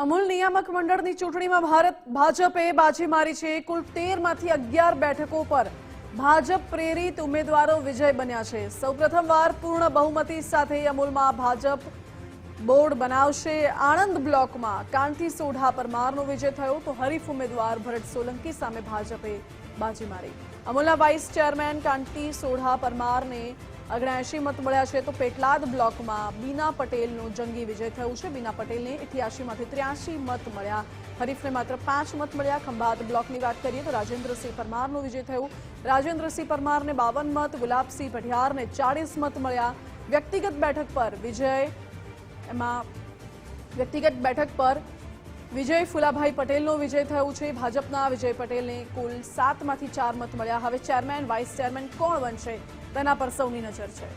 અમૂલ નિયામક મંડળની ચૂંટણીમાં ભાજપે બાજી મારી છે। કુલ 13 માંથી 11 બેઠકો પર ભાજપ પ્રેરિત ઉમેદવારો વિજય બન્યા છે। સૌપ્રથમવાર પૂર્ણ બહુમતી સાથે અમૂલમાં ભાજપ બોર્ડ બનાવશે। આણંદ બ્લોકમાં કાંતિ સોઢા પરમારનો વિજય થયો તો હરીફ ઉમેદવાર ભરત સોલંકી સામે ભાજપે બાજી મારી। અમૂલના વાઇસ ચેરમેન કાંતિ સોઢા પરમારને 79 મત મળ્યા છે તો પેટલાદ બ્લોકમાં બીના પટેલનો જંગી વિજય થયો છે। બીના પટેલને 88 માંથી 83 મત મળ્યા, હરીફને માત્ર 5 મત મળ્યા। ખંભાત બ્લોકની વાત કરીએ તો રાજેન્દ્રસિંહ પરમારનો વિજય થયો। રાજેન્દ્રસિંહ પરમારને 52 મત, ગુલાબસિંહ પઢિયારને 40 મત મળ્યા। વ્યક્તિગત બેઠક પર વિજય ફુલાભાઈ પટેલનો વિજય થયો છે। ભાજપના વિજય પટેલને કુલ 7 માંથી 4 મત મળ્યા। હવે ચેરમેન, વાઇસ ચેરમેન કોણ બનશે તેના પર સૌની નજર છે।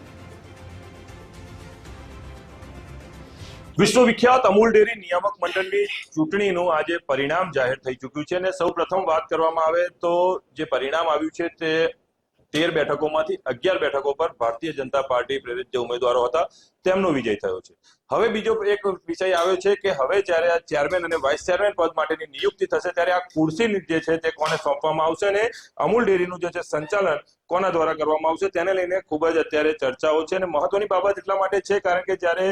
વિશ્વવિખ્યાત અમૂલ ડેરી નિયામક મંડળની ચૂંટણીનું આજે પરિણામ જાહેર થઈ ચૂક્યું છે અને સૌ પ્રથમ વાત કરવામાં આવે તો જે પરિણામ આવ્યું છે તે 13 બેઠકોમાંથી 11 બેઠકો પર ભારતીય જનતા પાર્ટી પ્રેરિત જે ઉમેદવારો હતા તેમનો વિજય થયો છે। હવે બીજો એક વિષય આવ્યો છે કે હવે જ્યારે આ ચેરમેન અને વાઇસ ચેરમેન પદ માટેની નિયુક્તિ થશે ત્યારે આ ખુરશી જે છે તે કોને સોંપવામાં આવશે અને અમૂલ ડેરીનું જે છે સંચાલન કોના દ્વારા કરવામાં આવશે તેને લઈને ખૂબ જ અત્યારે ચર્ચાઓ છે। અને મહત્વની બાબત એટલા માટે છે કારણ કે જ્યારે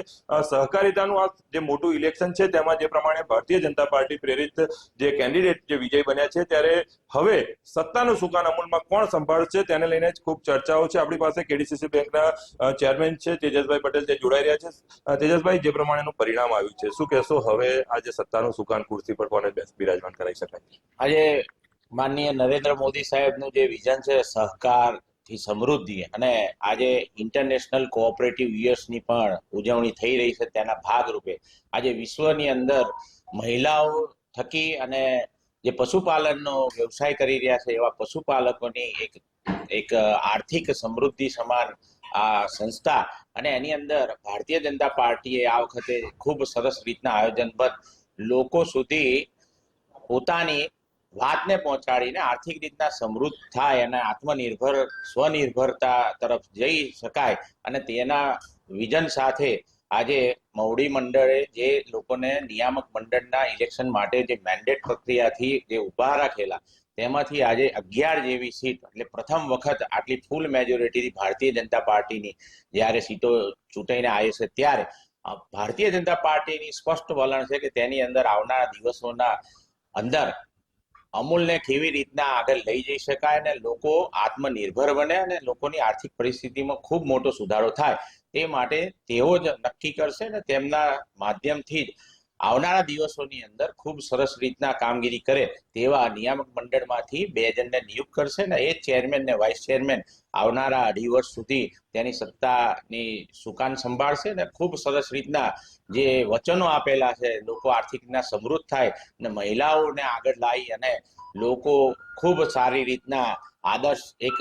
સહકારિતાનું આ જે મોટું ઇલેક્શન છે તેમાં જે પ્રમાણે ભારતીય જનતા પાર્ટી પ્રેરિત જે કેન્ડિડેટ જે વિજય બન્યા છે ત્યારે હવે સત્તાનું સુકાન અમૂલમાં કોણ સંભાળશે તેને લઈને જ ખૂબ ચર્ચાઓ છે। આપણી પાસે કેડીસીસી બેંકના ચેરમેન છે તેજસભાઈ પટેલ જે જોડાઈ રહ્યા છે। તેજસભાઈ, જે પ્રમાણેનું પરિણામ આવ્યું છે શું કહેશો, હવે આજે સત્તાનું સુકાન ખુરશી પર કોને બિરાજમાન કરાવી શકાય? આજે માનનીય નરેન્દ્ર મોદી સાહેબનું જે વિઝન છે સહકાર થી સમૃદ્ધિ, અને આજે ઇન્ટરનેશનલ કોઓપરેટિવ યર્સની પણ ઉજવણી થઈ રહી છે તેના ભાગરૂપે આજે વિશ્વની અંદર મહિલાઓ થકી અને જે પશુપાલનનો વ્યવસાય કરી રહ્યા છે એવા પશુપાલકોની એક આર્થિક સમૃદ્ધિ સમાન આ સંસ્થા, અને એની અંદર ભારતીય જનતા પાર્ટીએ આ વખતે ખૂબ સરસ રીતના આયોજનબદ્ધ લોકો સુધી પોતાની વાતને પહોંચાડીને આર્થિક રીતના સમૃદ્ધ થાય અને આત્મનિર્ભર સ્વનિર્ભરતા તરફ જઈ શકાય અને તેના વિઝન સાથે આજે મવડી મંડળે જે લોકોને નિયામક મંડળના ઇલેક્શન માટે જે મેન્ડેટ પ્રક્રિયાથી જે ઉભા રાખેલા તેમાંથી આજે 11 જેવી સીટ, એટલે પ્રથમ વખત આટલી ફૂલ મેજોરિટી ભારતીય જનતા પાર્ટીની જ્યારે સીટો ચૂંટાઈને આવી છે ત્યારે ભારતીય જનતા પાર્ટીની સ્પષ્ટ વલણ છે કે તેની અંદર આવનારા દિવસોના અંદર અમૂલને કેવી રીતના આગળ લઈ જઈ શકાય અને લોકો આત્મનિર્ભર બને અને લોકોની આર્થિક પરિસ્થિતિમાં ખૂબ મોટો સુધારો થાય તે માટે તેઓ જ નક્કી કરશે અને તેમના માધ્યમથી જ આવનારા દિવસોની અંદર ખૂબ સરસ રીતના કામગીરી કરે તેવા નિયામક મંડળમાંથી 2 જણને નિયુક્ત કરશે ને એ ચેરમેન ને વાઇસ ચેરમેન આવનારા 2.5 વર્ષ સુધી તેની સત્તાની સુકાન સંભાળશે ને ખૂબ સરસ રીતના જે વચનો આપેલા છે લોકો આર્થિક રીતના સમૃદ્ધ થાય અને મહિલાઓને આગળ લાવી અને લોકો ખૂબ સારી રીતના આદર્શ એક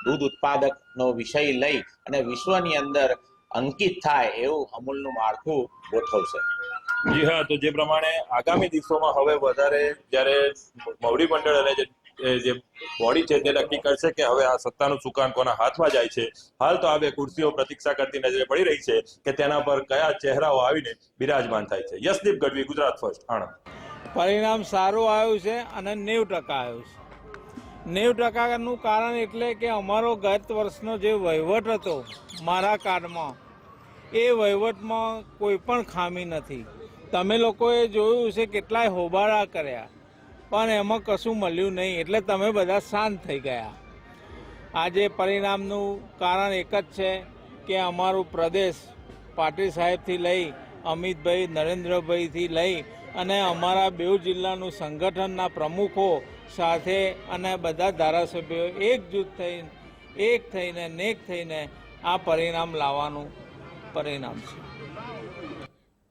દૂધ ઉત્પાદકનો વિષય લઈ અને વિશ્વની અંદર અંકિત થાય એવું અમૂલનું માળખું ગોઠવશે। જી હા, તો જે પ્રમાણે આગામી દિવસોમાં હવે વધારે જ્યારે મવડી મંડળ અને જે બોડી છે તે નક્કી કરશે કે હવે આ સત્તાનું સુકાન કોના હાથમાં જાય છે। હાલ તો આ 2 ખુરશીઓ પ્રતીક્ષા કરતી નજરે પડી રહી છે કે તેના પર કયા ચહેરાઓ આવીને બિરાજમાન થાય છે। યશદીપ ગઢવી, ગુજરાત ફર્સ્ટ, આણંદ। પરિણામ સારું આવ્યું છે અને 90% આવ્યું છે। 90%નું કારણ એટલે કે અમારો ગત વર્ષનો જે વહીવટ હતો મારા કાર્ડમાં એ વહીવટમાં કોઈ પણ ખામી નથી। તમે લોકોએ જોયું છે કેટલાય હોબાળા કર્યા પણ એમાં કશું મળ્યું નહીં એટલે તમે બધા શાંત થઈ ગયા। આજે પરિણામનું કારણ એક જ છે કે અમારું પ્રદેશ પાટીલ સાહેબથી લઈ અમિતભાઈ, નરેન્દ્રભાઈથી લઈ અને અમારા 2 જિલ્લાનું સંગઠનના પ્રમુખો સાથે અને બધા ધારાસભ્યો એકજૂથ થઈને નેક થઈને આ પરિણામ લાવવાનું પરિણામ છે।